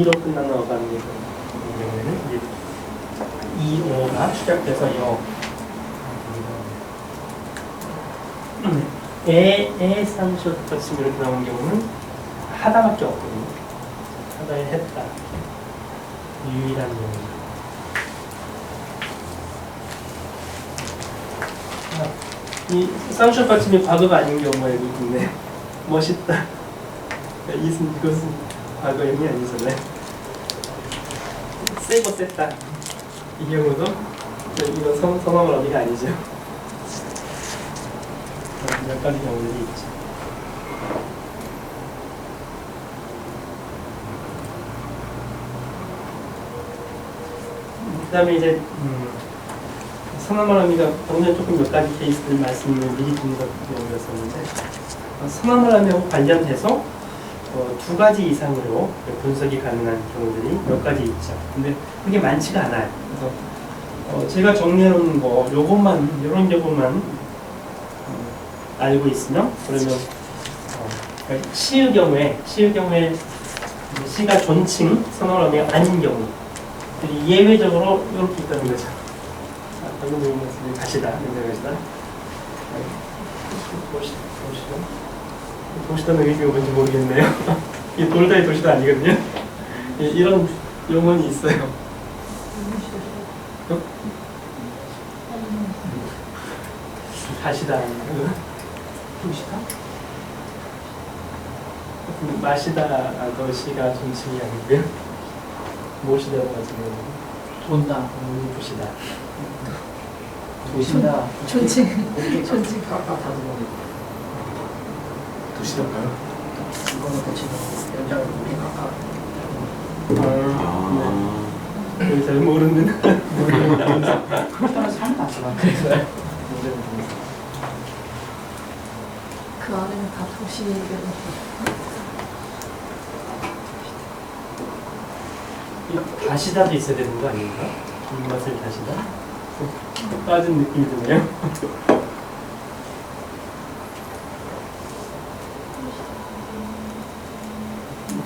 2로 끝나는 어감이 경우에는 이제 2, 5가 추적돼서 여. 에 산쇼 받침이 이렇게 나온 경우는 하다밖에 없거든요. 하다에 했다. 유일한 경우. 이 쌍쇼 받침이 과거가 아닌 경우가 여기 있네. 멋있다. 이것은 과거형이 아니잖아요. 세고 셌다. 이 경우도 이건 성함을 어디가 아니죠. 몇 가지 경우들이 있죠. 그 다음에 이제 선화말하미가 방금 조금 몇 가지 케이스들 말씀을 미리 드린 경우였었는데 선화말하미하고 관련돼서 두 가지 이상으로 분석이 가능한 경우들이 몇 가지 있죠. 근데 그게 많지가 않아요. 그래서 제가 정리해놓은 요것만 이런 경우만 알고 있으면 그러면 시의 경우에 시가 존칭 선화말하미가 아닌 경우 예외적으로 이렇게 있다는 거죠. 방금 드린 말씀이 가시다, 가시다. 도시다는 의미가 뭔지 모르겠네요. 이 돌다의 도시도 아니거든요. 이런 용어는 있어요. 가시다. 도시다? 마시다 도시가 존칭이 아니고요. 모시다고 하지만 돈다. 보시다. 도시다. 존칭. 존칭. 깎아 다듬어. 도시락가요? 이거는 대체 연장을 우리 깎아. 네. 잘 모르는 따라서 하나도 안 써봐. 그래서요. 그 안에는 다 도시 얘기를. 다시다도 있어야 되는 거 아닌가? 입맛을 다시다? 빠진 느낌이 드네요.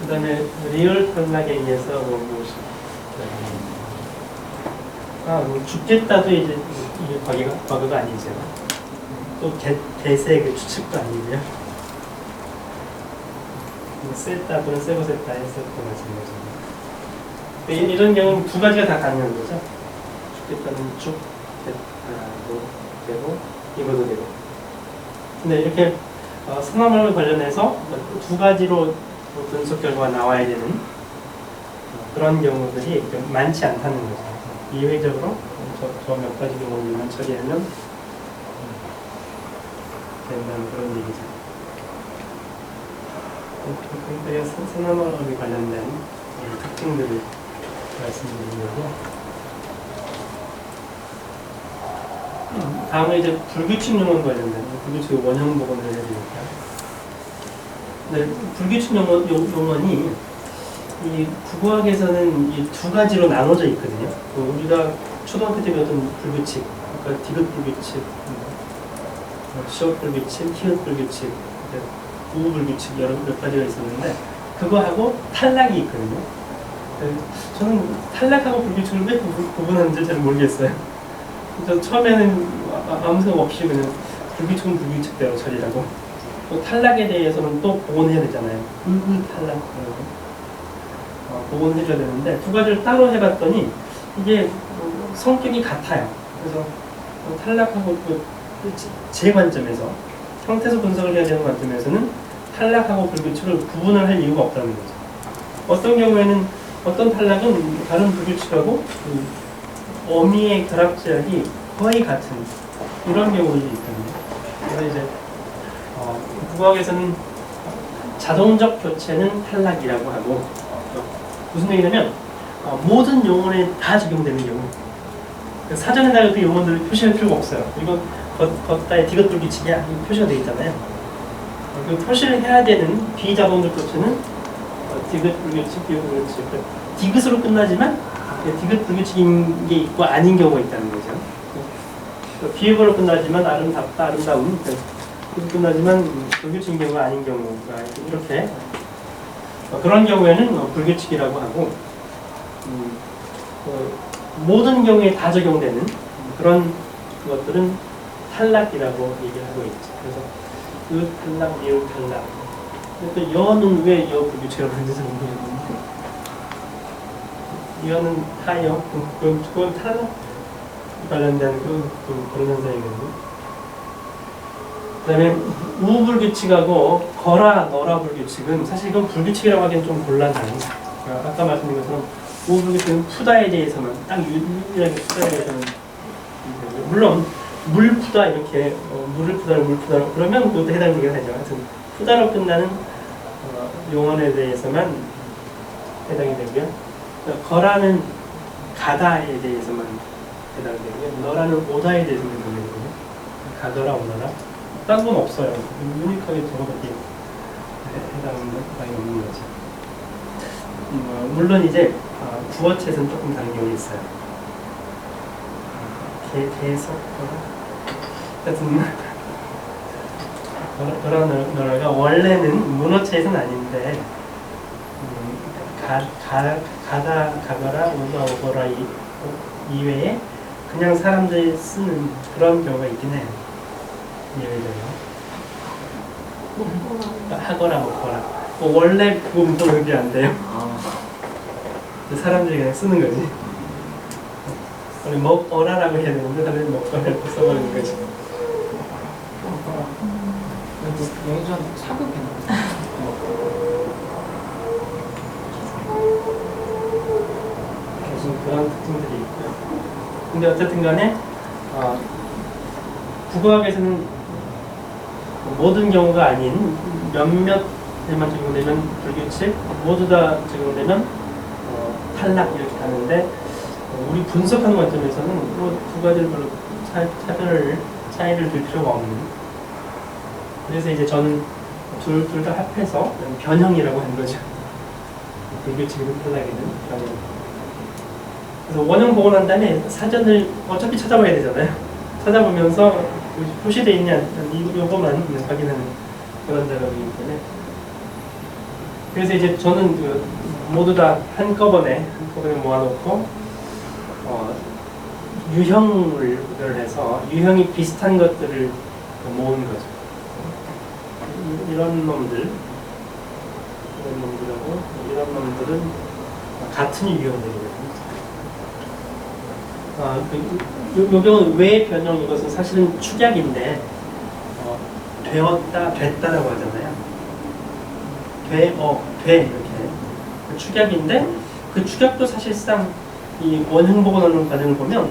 그 다음에 리얼 탈락에 의해서 죽겠다도 이제 이게 과거가 아니죠. 또 대세 그 추측도 아니고요. 셌다 또는 세고 셌다 했었던 마찬가지입니다. 이런 경우는 두 가지가 다 가능한 거죠. 죽겠다는 쭉 되고 이것도 되고. 근데 이렇게 선화말과 관련해서 두 가지로 분석 결과가 나와야 되는 그런 경우들이 많지 않다는 거죠. 이외적으로 저 몇 가지 경우만 처리하면 된다는 그런 얘기죠. 그러니까 선화말과 관련된 특징들을 말씀드리는 거고. 다음은 이제 불규칙 용어 관련된 불규칙 원형 복원을 해드릴게요. 네, 불규칙 용어는 이 국어학에서는 이 두 가지로 나눠져 있거든요. 우리가 초등학교 때 배웠던 불규칙, 그러니까 디귿 불규칙, 시옷 불규칙, 히읗 불규칙, 우우 불규칙 여러 몇 가지가 있었는데 그거하고 탈락이 있거든요. 저는 탈락하고 불규칙을 왜 구분하는지 잘 모르겠어요. 저 처음에는 아무 생각 없이 그냥 불규칙은 불규칙대로 처리하고 또 탈락에 대해서는 또 복원해야 되잖아요. 탈락 복원해줘야 되는데 두 가지를 따로 해봤더니 이게 성격이 같아요. 그래서 탈락하고 제 관점에서 형태소 분석을 해야 되는 관점에서는 탈락하고 불규칙을 구분을 할 이유가 없다는 거죠. 어떤 경우에는 어떤 탈락은 다른 불규칙하고 어미의 결합제약이 거의 같은 이런 경우들이 있거든요. 그래서 이제 국어학에서는 자동적 교체는 탈락이라고 하고 무슨 얘기냐면 모든 용어에 다 적용되는 경우 사전에다가 그 용어들을 표시할 필요가 없어요. 이거 걷다의 디귿 불규칙이야 표시가 되어 있잖아요. 그 표시를 해야 되는 비자동적 교체는 디귿 불규칙, 디귿 불규칙 디귿으로 끝나지만 디귿 불규칙인 게 있고 아닌 경우가 있다는 거죠. 비읍으로 끝나지만 아름답다, 아름다움. 끝나지만 불규칙인 경우가 아닌 경우가 이렇게 그런 경우에는 불규칙이라고 하고 모든 경우에 다 적용되는 그런 것들은 탈락이라고 얘기를 하고 있죠. 그래서 그 탈락, 미음 탈락. 또 여는 왜 여 불규칙이라고 하는지 잘 모르겠는데 여는 타여 그건 탈락 관련된 그런 현상이거든요. 그 다음에 우불규칙하고 거라, 너라 불규칙은 사실 이건 불규칙이라고 하기엔 좀 곤란한 아까 말씀드린 것처럼 우불규칙은 푸다에 대해서만 딱 유일하게 푸다에 대해서는 물론 물 푸다 이렇게 물을 푸다로 물 푸다로 그러면 그것도 해당되긴 하죠. 하여튼 푸다로 끝나는 용언에 대해서만 해당이 되고요. 거라는 가다에 대해서만 해당되고요. 너라는 오다에 대해서만 해당이 되고요. 가더라 오너라 딴 건 없어요. 유니크하게 저거밖에 해당이 없는 거죠. 물론 이제 구어챗은 조금 다른 경우가 있어요. 계속 하여튼 너라가 원래는 문어챗은 아닌데 가다 가거라 오다 오거라 이외에 그냥 사람들이 쓰는 그런 경우가 있긴 해요. 예외적으로 하거나 먹거나 원래 그거 문법이 안 돼요. 사람들이 그냥 쓰는 거지. 우리 먹어라라고 해야 되는데 사람들이 먹거라고 써버리는 거지. 영전 사극이나 계속 그런 특징들이 있고요. 근데 어쨌든 간에 국어학에서는 모든 경우가 아닌 몇몇에만 적용되면 불규칙, 모두 다 적용되면 탈락 이렇게 하는데 우리 분석하는 관점에서는 두 가지를 별로 차이를 둘 필요가 없는. 그래서 이제 저는 둘 다 합해서 변형이라고 하는 거죠. 불규칙이든 탈락이든 변형. 그래서 원형 보고 난 다음에 사전을 어차피 찾아봐야 되잖아요. 찾아보면서 표시되어 있냐 이거만 확인하는 그런 작업이기 때문에 그래서 이제 저는 모두 다 한꺼번에 모아놓고 유형을 해서 유형이 비슷한 것들을 모은 거죠. 이런 놈들하고 이런 놈들은 같은 유형들이거든요. 요 경우는 왜 변형 이것은 사실은 축약인데 되었다, 됐다라고 하잖아요. 돼 이렇게 축약인데 그 축약도 사실상 이 원형 복원하는 과정을 보면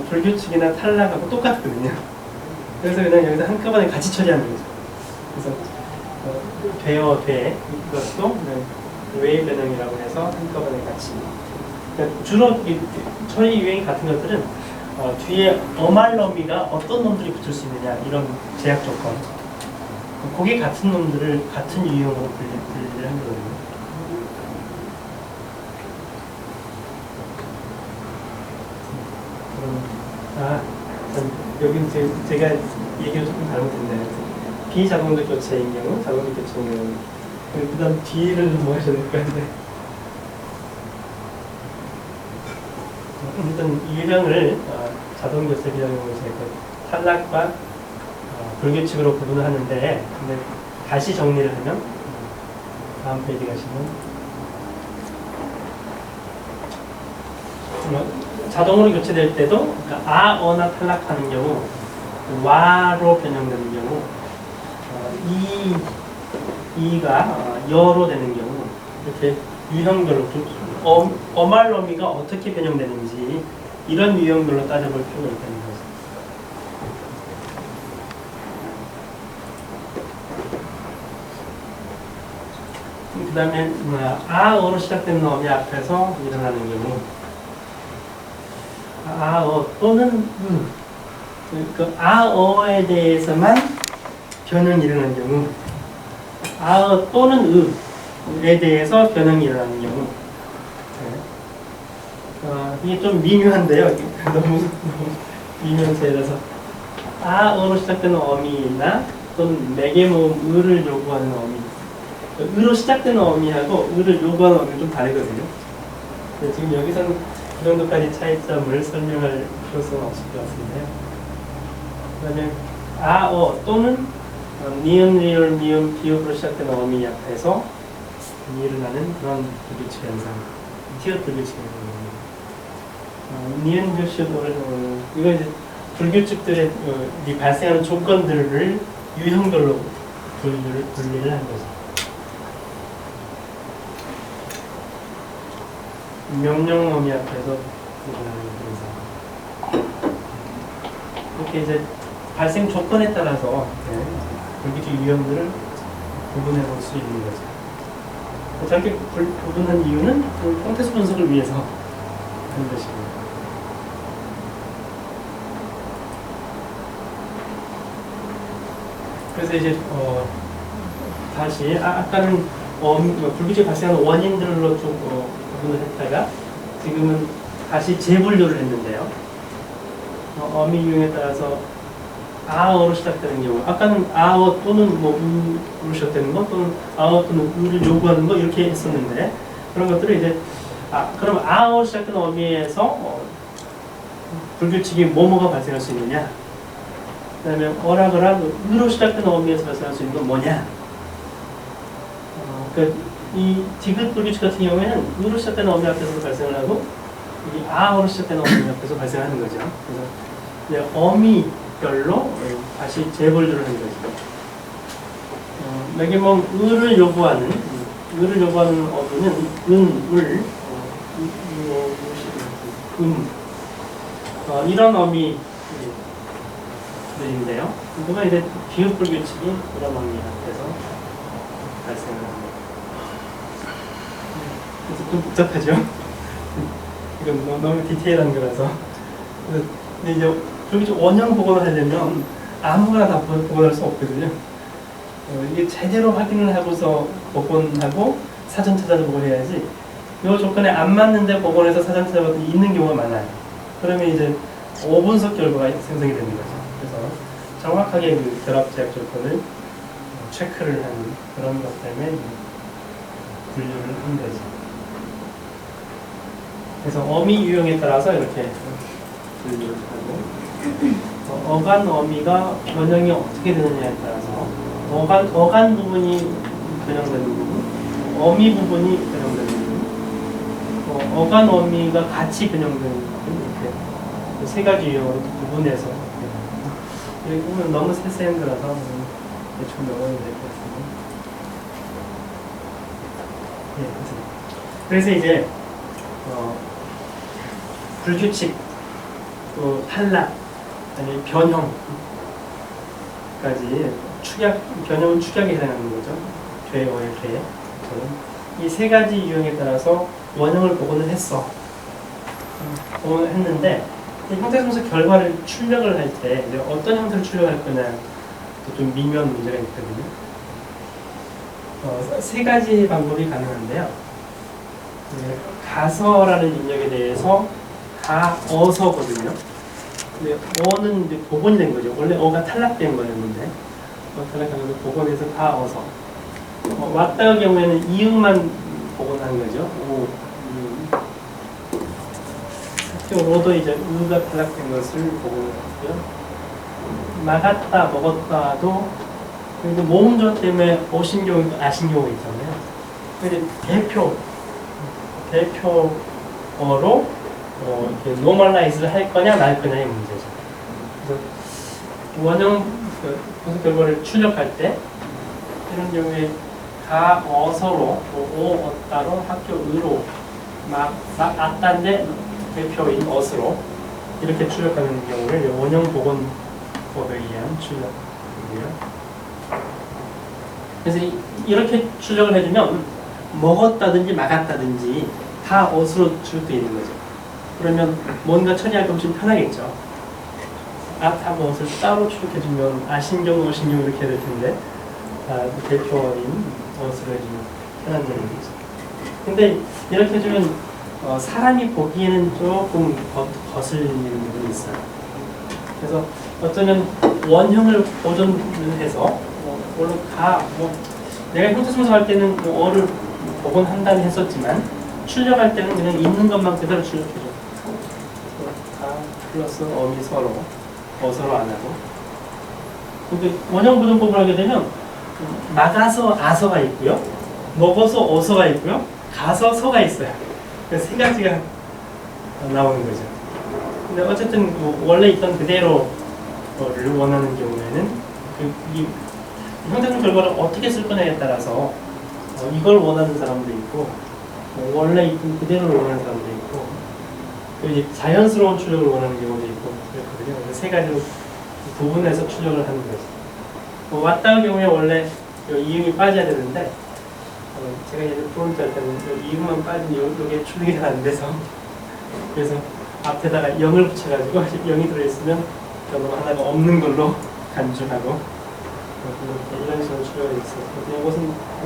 불규칙이나 탈락하고 똑같거든요. 그래서 그냥 여기서 한꺼번에 같이 처리하는 거죠. 그래서 돼 이것도 왜 변형이라고 해서 한꺼번에 같이. 그러니까 주로 이 처리 유형이 같은 것들은 뒤에 어말러미가 어떤 놈들이 붙을 수 있느냐 이런 제약 조건 그게 같은 놈들을 같은 유형으로 분리를 한 거거든요. 여기는 제가 얘기를 조금 잘못했네요. 비자동적 교체인 경우, 자동적 교체인 경우 그 다음 뒤를 좀 하셔야 될 것 같은데 일단 유형을 자동 교체 비자동적 교체 탈락과 불규칙으로 구분을 하는데 근데 다시 정리를 하면 다음 페이지 가시면 자동으로 교체될 때도 그러니까 어나 탈락하는 경우 와로 변형되는 경우 이가 여로 되는 경우 이렇게 유형별로 어말러미가 어떻게 변형되는지 이런 유형별로 따져볼 필요가 있다는 거죠. 그 다음에 어로 시작된 어미 앞에서 일어나는 경우 또는 그 어에 대해서만 변형이 일어나는 경우 또는 에 대해서 변형이 일어나는 경우 이게 좀 미묘한데요. 너무 미묘해서 어로 시작되는 어미나 또는 매개 모음 을을 요구하는 어미 으로 시작되는 어미하고 으를 요구하는 어미는 좀 다르거든요. 네, 지금 여기서는 그 정도까지 차이점을 설명할 필요성은 없을 것 같은데요. 그다음에 아어 또는 니은, 리을, 미음, 비읍으로 시작되는 어미 앞에서 일어나는 그런 불규칙 현상, 티읕 불규칙 현상입니다. 니은, 교시도를 이거 이제 불규칙들의 이 발생하는 조건들을 유형별로 분리를 한 거죠. 명령 어미 앞에서 일어나는 현상. 이렇게 이제 발생 조건에 따라서 불규칙 유형들을 구분해 볼 수 있는 거죠. 저렇게 구분한 이유는 그 콘텍스트 분석을 위해서 하는 것입니다. 그래서 이제 다시 아까는 불규칙 발생하는 원인들로 좀 구분을 했다가 지금은 다시 재분류를 했는데요. 어미 유형에 따라서 아어로 시작되는 경우, 아까는 아어 또는 뭐 우로 시작되는 거 또는 아어 또는 우를 요구하는 거 이렇게 했었는데 그런 것들을 이제 그럼 아어로 시작되는 어미에서 불규칙이 뭐뭐가 발생할 수 있느냐, 그다음에 어라거라 으로 시작되는 어미에서 발생할 수 있는 건 뭐냐. 이 디귿 불규칙 같은 경우에는 으로 시작되는 어미 앞에서 발생을 하고 이 아어로 시작되는 어미 앞에서 발생하는 거죠. 그래서 이제 어미별로 다시 재분류를 하는 거죠. 여기 뭐 을을 요구하는 어미는 을, 이런 어미들인데요. 그거가 이제 비읍 불규칙이 이런 어미 앞에서 발생을 합니다. 그래서 좀 복잡하죠? 이건 너무 디테일한 거라서. 근데 이제 불규칙 원형 복원을 하려면 아무거나 다 복원할 수 없거든요. 이게 제대로 확인을 하고서 복원하고 사전 찾아서 복원해야지 이 조건에 안 맞는데 복원해서 사전 찾아봤더니 있는 경우가 많아요. 그러면 이제 5분석 결과가 생성이 되는 거죠. 그래서 정확하게 그 결합 제약 조건을 체크를 하는 그런 것 때문에 분류를 한 거죠. 그래서 어미 유형에 따라서 이렇게 분류를 하고 어간 어미가 변형이 어떻게 되느냐에 따라서 어간 부분이 변형되는 부분, 어미 부분이 변형되는 부분, 어간 어미가 같이 변형되는 부분 이렇게 세 가지 유형으로 구분해서 여기 보면 너무 세세한 거라서 대충 넘어야 될 것 같습니다. 그래서 이제 불규칙, 또 탈락, 아니 변형까지 변형은 축약에 해당하는 거죠. 죄어의 죄. 이 세 가지 유형에 따라서 원형을 복원을 했어. 복원을 했는데 형태분석 결과를 출력을 할 때 어떤 형태로 출력할 거냐 좀 미묘한 문제가 있거든요. 세 가지 방법이 가능한데요. 가서라는 입력에 대해서 가어서거든요. 근데 어는 이제 복원이 된 거죠. 원래 어가 탈락된 거였는데 탈락하면서 복원해서 가어서. 왔다의 경우에는 이응만 복원한 거죠. 오, 로도 이제 으가 탈락된 것을 복원했고요. 막았다, 먹었다도 그리고 모음조 때문에 오신 경우, 아신 경우가 있잖아요. 근데 대표어로 이렇게 노멀라이즈를 할 거냐 말 거냐의 문제죠. 그래서 원형 분석 결과를 출력할 때 이런 경우에 가어서로 오 어따로 학교 으로 막 아따인데 대표인 어스로 이렇게 출력하는 경우를 원형 복원법에 의한 출력이고요. 그래서 이렇게 출력을 해주면 먹었다든지 막았다든지 다 어스로 출력되어 있는 거죠. 그러면 뭔가 처리하기 훨씬 편하겠죠. 아하고 어스를 따로 출력해주면 아신경, 어신경 이렇게 해야 될 텐데 대표인 어스로 해주면 편한 점이 있죠. 근데 이렇게 해주면 사람이 보기에는 조금 거슬리는 부분이 있어요. 그래서 어쩌면 원형을 보존해서 물론 내가 형태청소할 때는 뭐 어를 복원한다는 했었지만 출력할 때는 그냥 있는 것만 그대로 출력해줘. 가 플러스 어미 서로 어서로 안 하고. 근데 원형 부등법을 하게 되면 나가서 아서가 있고요, 먹어서 어서가 있고요, 가서 서가 있어요. 그래서 세 가지가 나오는 거죠. 근데 어쨌든 뭐 원래 있던 그대로를 원하는 경우에는 이 형태적 결과를 어떻게 쓸 거냐에 따라서 이걸 원하는 사람도 있고 원래 있던 그대로를 원하는 사람도 있고 또 이제 자연스러운 출력을 원하는 경우도 있고 그렇거든요. 그래서 세 가지로 구분해서 출력을 하는 거죠. 왔다의 경우에 원래 이응이 빠져야 되는데 제가 예전에 프론트 할 때는 이응만 빠지면 이게 출력이 잘 안 돼서 그래서 앞에다가 0을 붙여가지고 0이 들어있으면 그럼 하나가 없는 걸로 간주하고 이런 식으로 출력이 있어요. 이것은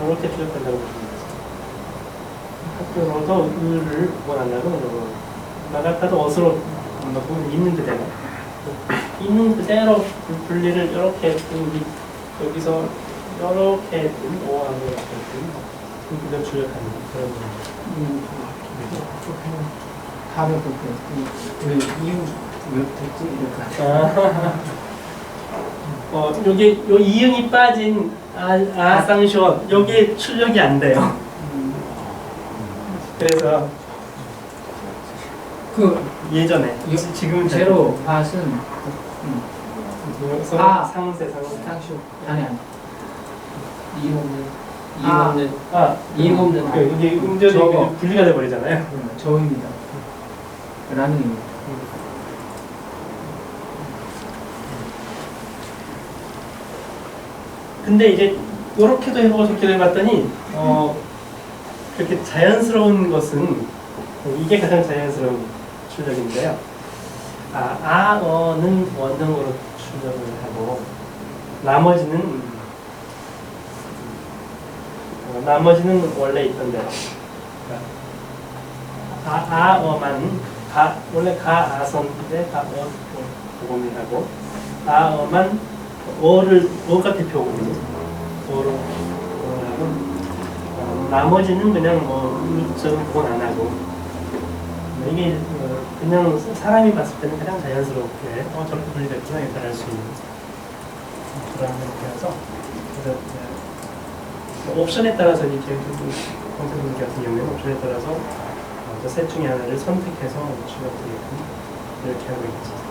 이렇게 출력한다고 보시면 돼요. 학교로도 을을 원한다면 나갔다도 어스로 보면 있는 그대로 있는 그대로 분리를 이렇게 여기서 이렇게 오하고 이렇게 그대로 출력하는 그런 거예요. 다음에 볼게요. 이유 왜 됐지? 이렇게. 여기 요 이응이 빠진 아쌍쇼 여기 출력이 안 돼요. 그래서 그 예전에 지금은 제로 밭은 상세 상쇼 아니 이유 없는 이응 없는 이게 음절이 저거. 분리가 돼 버리잖아요. 저입니다. 라는 의미. 근데 이제 이렇게도 해보고 저렇게도 해봤더니 그렇게 자연스러운 것은 이게 가장 자연스러운 출력인데요. 아어는 원형으로 출력을 하고 나머지는 원래 있던 대로. 아어만 원래 가아선인데 가어 복음이하고 아어만 어가 대표거든요. 어로 하고 나머지는 그냥 저는 복원 안 하고 이게 그냥 사람이 봤을 때는 가장 자연스럽게 저렇게 분리됐구나 이렇게 알 수 있는 그런 형태여서 그래서 옵션에 따라서 이제 공태분기 같은 경우에는 옵션에 따라서 셋 중에 하나를 선택해서 출력되게끔 이렇게 하고 있죠.